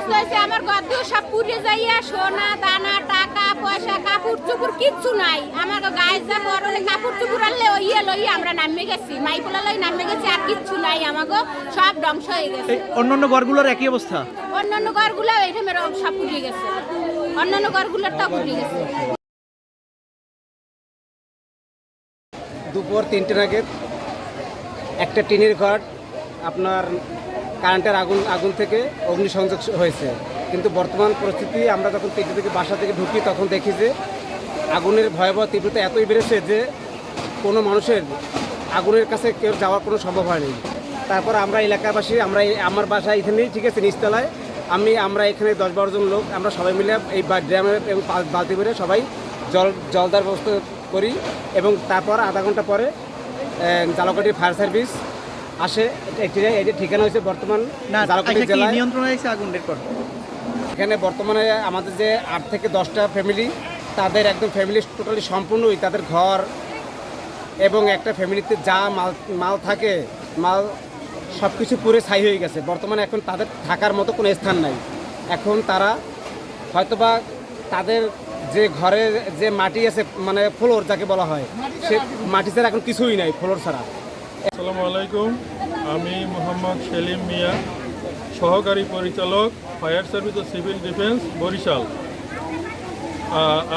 ক্ষতিগ্রস্ত হয়েছে। আমার ঘর দিয়ে সব পুড়ে যাইয়া সোনা দানা টাকা পয়সা কাপড় চুপুর কিচ্ছু নাই। আমার গায়ে যা বড়লে কাপড় চুপুর আনলে ওই লই আমরা নামে গেছি, মাইপোলা লই নামে গেছি, আর কিচ্ছু নাই। আমাকে সব ধ্বংস হয়ে গেছে। অন্যান্য ঘরগুলোর একই অবস্থা? অন্যান্য ঘরগুলো এইখানে সব পুড়ে গেছে, অন্যান্য ঘরগুলোরটাও পুড়ে গেছে। দুপুর 3টে নাগাদ একটা টিনের ঘর আপনার কারেন্টের আগুন থেকে অগ্নিসংযোগ হয়েছে। কিন্তু বর্তমান পরিস্থিতি আমরা যখন 3টে থেকে বাসা থেকে ঢুকি তখন দেখি যে আগুনের ভয়াবহ তীব্রতা এতই বেড়েছে যে কোনো মানুষের আগুনের কাছে কেউ যাওয়ার কোনো সম্ভব হয়নি। তারপর আমরা এলাকাবাসী আমার বাসা এখানেই, ঠিক আছে, নিচতলায়। আমরা এখানে 10-12 জন লোক আমরা সবাই মিলে এই ড্রামে এবং বালতি করে সবাই জল দেওয়ার ব্যবস্থা করি। এবং তারপর আধা ঘন্টা পরে ঝালকাঠি ফায়ার সার্ভিস আসে। এটি ঠিকানা হয়েছে বর্তমান ঝালকাঠি জেলায়। নিয়ন্ত্রণে আছে আগুনের পর এখানে বর্তমানে আমাদের যে 8 থেকে 10টা ফ্যামিলি, তাদের একদম ফ্যামিলি টোটালি সম্পূর্ণই তাদের ঘর এবং একটা ফ্যামিলিতে যা মাল থাকে মাল সব কিছু পুরে ছাই হয়ে গেছে। বর্তমানে এখন তাদের থাকার মতো কোনো স্থান নাই। এখন তারা হয়তোবা তাদের যে ঘরের যে মাটি আছে, মানে ফ্লোর যাকে বলা হয়, সে মাটি ছাড়া এখন কিছুই নাই, ফ্লোর ছাড়া। আসসালামু আলাইকুম, আমি মোহাম্মদ সেলিম মিয়া, সহকারী পরিচালক ফায়ার সার্ভিস ও সিভিল ডিফেন্স বরিশাল।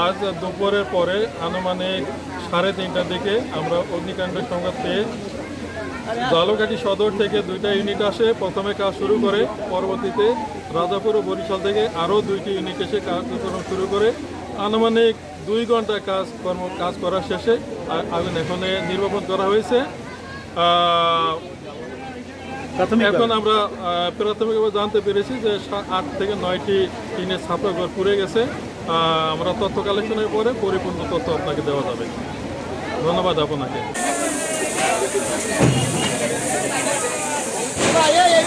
আজ দুপুরের পরে আনুমানিক 3:30টার দিকে আমরা অগ্নিকাণ্ডের সংবাদ পেয়ে ঝালকাঠি সদর থেকে 2টা ইউনিট আসে, প্রথমে কাজ শুরু করে। পরবর্তীতে রাজাপুর ও বরিশাল থেকে আরও 2টি ইউনিট এসে কার্যক্রম শুরু করে। আনুমানিক 2 ঘন্টা কাজ করার শেষে আগুন এখন নির্বাপন করা হয়েছে। এখন আমরা প্রাথমিকভাবে জানতে পেরেছি যে 8 থেকে 9টি টিনের ছাপড়াঘর পুড়ে গেছে। আমরা তথ্য কালেকশনের পরে পরিপূর্ণ তথ্য আপনাকে দেওয়া যাবে। ধন্যবাদ আপনাকে। এই